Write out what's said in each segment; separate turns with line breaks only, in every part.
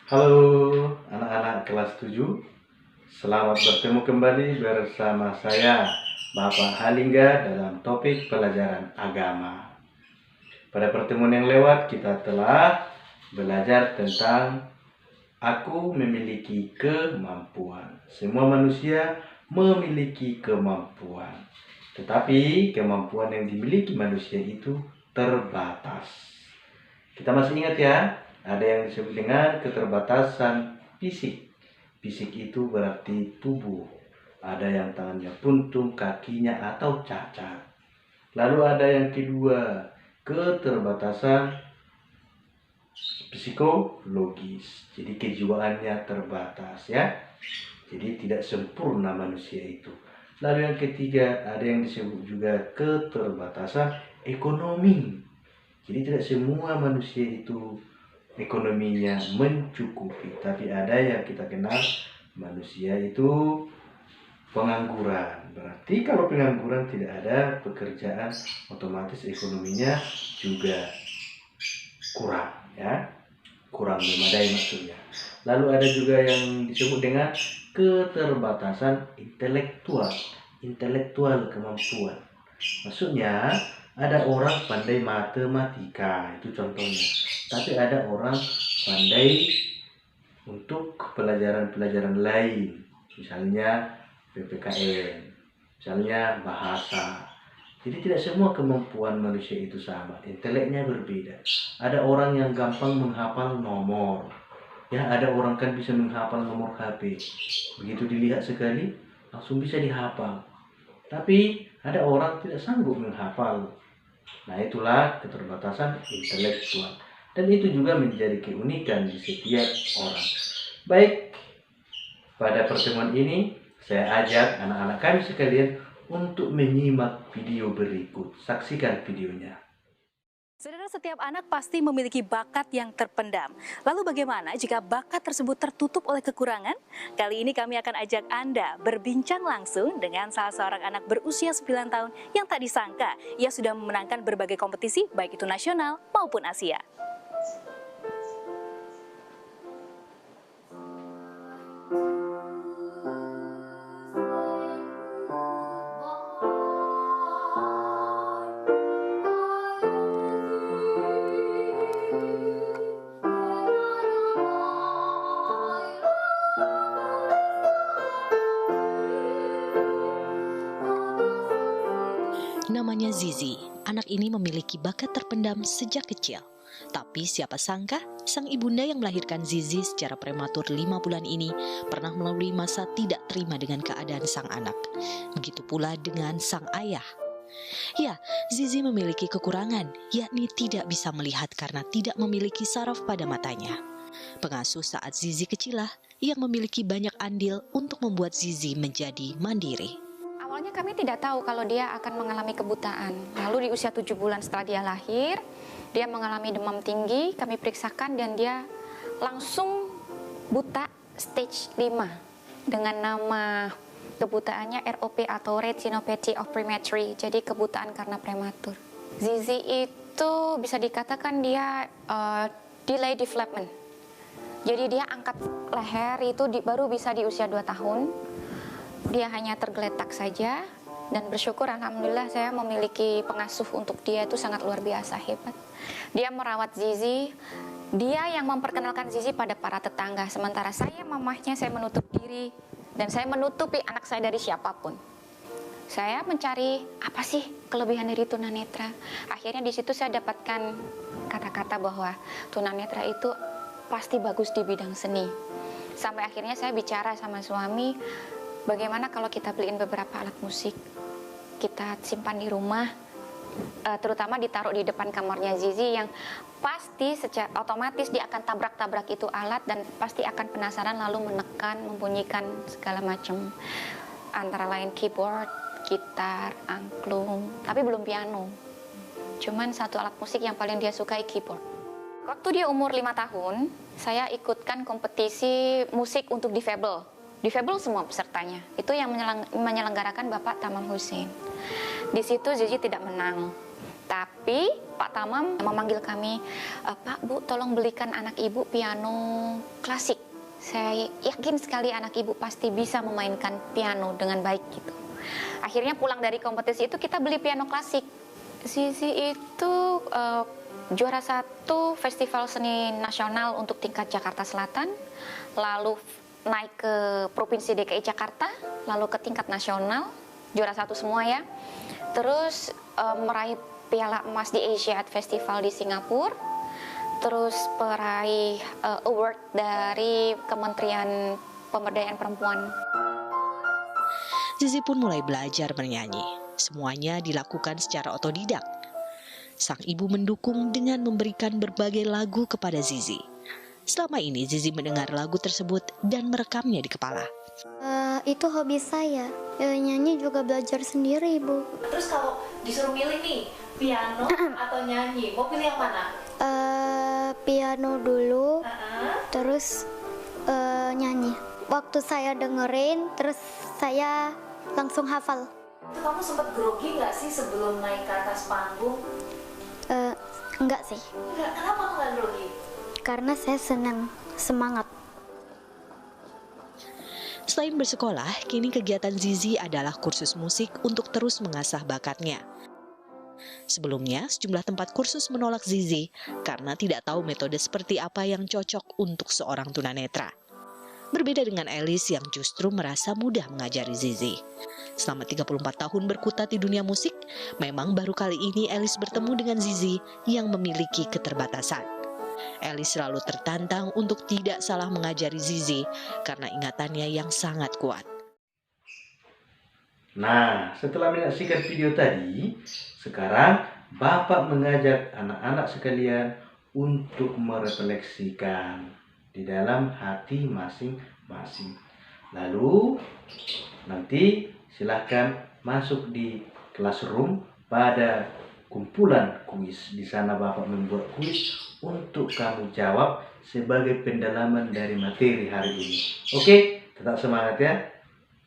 Halo anak-anak kelas 7, selamat bertemu kembali bersama saya Bapak Halingga dalam topik pelajaran agama. Pada pertemuan yang lewat kita telah belajar tentang aku memiliki kemampuan. Semua manusia memiliki kemampuan, tetapi kemampuan yang dimiliki manusia itu terbatas. Kita masih ingat ya, ada yang disebut dengan keterbatasan fisik. Fisik itu berarti tubuh. Ada yang tangannya buntung, kakinya atau cacat. Lalu ada yang kedua, keterbatasan psikologis. Jadi kejiwaannya terbatas ya. Jadi tidak sempurna manusia itu. Lalu yang ketiga, ada yang disebut juga keterbatasan ekonomi. Jadi tidak semua manusia itu ekonominya mencukupi, tapi ada yang kita kenal manusia itu pengangguran. Berarti kalau pengangguran tidak ada pekerjaan, otomatis ekonominya juga kurang ya, kurang memadai maksudnya. Lalu ada juga yang disebut dengan keterbatasan intelektual kemampuan. Maksudnya ada orang pandai matematika, itu contohnya. Tapi ada orang pandai untuk pelajaran-pelajaran lain, misalnya PPKN, misalnya bahasa. Jadi tidak semua kemampuan manusia itu sama, inteleknya berbeda. Ada orang yang gampang menghafal nomor. Ya, ada orang kan bisa menghafal nomor HP. Begitu dilihat sekali, langsung bisa dihafal. Tapi ada orang tidak sanggup menghafal. Nah, itulah keterbatasan intelektual. Dan itu juga menjadi keunikan di setiap orang. Baik, pada pertemuan ini saya ajak anak-anak kami sekalian untuk menyimak video berikut. Saksikan videonya.
Saudara, setiap anak pasti memiliki bakat yang terpendam. Lalu bagaimana jika bakat tersebut tertutup oleh kekurangan? Kali ini kami akan ajak Anda berbincang langsung dengan salah seorang anak berusia 9 tahun yang tak disangka ia sudah memenangkan berbagai kompetisi baik itu nasional maupun Asia.
Namanya Zizi. Anak ini memiliki bakat terpendam sejak kecil. Tapi siapa sangka, sang ibunda yang melahirkan Zizi secara prematur 5 bulan ini pernah melalui masa tidak terima dengan keadaan sang anak. Begitu pula dengan sang ayah. Ya, Zizi memiliki kekurangan, yakni tidak bisa melihat karena tidak memiliki saraf pada matanya. Pengasuh saat Zizi kecilah yang memiliki banyak andil untuk membuat Zizi menjadi mandiri.
Awalnya kami tidak tahu kalau dia akan mengalami kebutaan. Lalu di usia 7 bulan setelah dia lahir, dia mengalami demam tinggi, kami periksakan dan dia langsung buta stage 5 dengan nama kebutaannya ROP atau Retinopathy of Premature, jadi kebutaan karena prematur. Zizi itu bisa dikatakan dia delay development. Jadi dia angkat leher itu baru bisa di usia 2 tahun. Dia hanya tergeletak saja dan bersyukur alhamdulillah saya memiliki pengasuh untuk dia itu sangat luar biasa hebat. Dia merawat Zizi, dia yang memperkenalkan Zizi pada para tetangga. Sementara saya mamahnya, saya menutup diri dan saya menutupi anak saya dari siapapun. Saya mencari apa sih kelebihan dari tunanetra. Akhirnya di situ saya dapatkan kata-kata bahwa tunanetra itu pasti bagus di bidang seni. Sampai akhirnya saya bicara sama suami, bagaimana kalau kita beliin beberapa alat musik, kita simpan di rumah, terutama ditaruh di depan kamarnya Zizi yang pasti secara otomatis dia akan tabrak-tabrak itu alat dan pasti akan penasaran lalu menekan, membunyikan segala macam. Antara lain keyboard, gitar, angklung, tapi belum piano. Cuman satu alat musik yang paling dia sukai keyboard. Waktu dia umur 5 tahun, saya ikutkan kompetisi musik untuk difabel. Difabel semua pesertanya. Itu yang menyelenggarakan Bapak Tamam Hussein. Di situ Zizi tidak menang. Tapi Tapi Pak Tamam memanggil kami, Pak, Bu, tolong belikan anak Ibu piano klasik. Saya yakin sekali anak Ibu pasti bisa memainkan piano dengan baik gitu. Akhirnya pulang dari kompetisi itu kita beli piano klasik. Zizi itu juara 1 Festival Seni Nasional untuk tingkat Jakarta Selatan, lalu naik ke Provinsi DKI Jakarta, lalu ke tingkat nasional, juara 1 semua ya. Terus meraih Piala Emas di Asia Art Festival di Singapura, terus peraih award dari Kementerian Pemberdayaan Perempuan.
Zizi pun mulai belajar bernyanyi. Semuanya dilakukan secara otodidak. Sang ibu mendukung dengan memberikan berbagai lagu kepada Zizi. Selama ini Zizi mendengar lagu tersebut dan merekamnya di kepala.
Itu hobi saya. Nyanyi juga belajar sendiri, Bu.
Terus kalau disuruh milih nih, piano atau nyanyi, mau pilih yang mana?
Piano dulu, terus nyanyi. Waktu saya dengerin, terus saya langsung hafal.
Itu kamu sempat grogi nggak sih sebelum naik ke atas panggung?
Enggak sih,
Enggak, kenapa nggak grogi?
karena saya senang, semangat.
Selain bersekolah, kini kegiatan Zizi adalah kursus musik untuk terus mengasah bakatnya. Sebelumnya, sejumlah tempat kursus menolak Zizi karena tidak tahu metode seperti apa yang cocok untuk seorang tunanetra. Berbeda dengan Elis yang justru merasa mudah mengajari Zizi. Selama 34 tahun berkutat di dunia musik, memang baru kali ini Elis bertemu dengan Zizi yang memiliki keterbatasan. Elis selalu tertantang untuk tidak salah mengajari Zizi karena ingatannya yang sangat kuat.
Nah, setelah menyaksikan video tadi, sekarang Bapak mengajak anak-anak sekalian untuk merefleksikan di dalam hati masing-masing. Lalu, nanti silahkan masuk di classroom pada kumpulan kuis. Di sana Bapak membuat kuis untuk kamu jawab sebagai pendalaman dari materi hari ini. Oke, tetap semangat ya.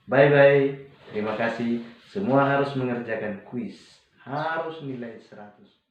Bye-bye. Terima kasih. Semua harus mengerjakan kuis. Harus nilai 100.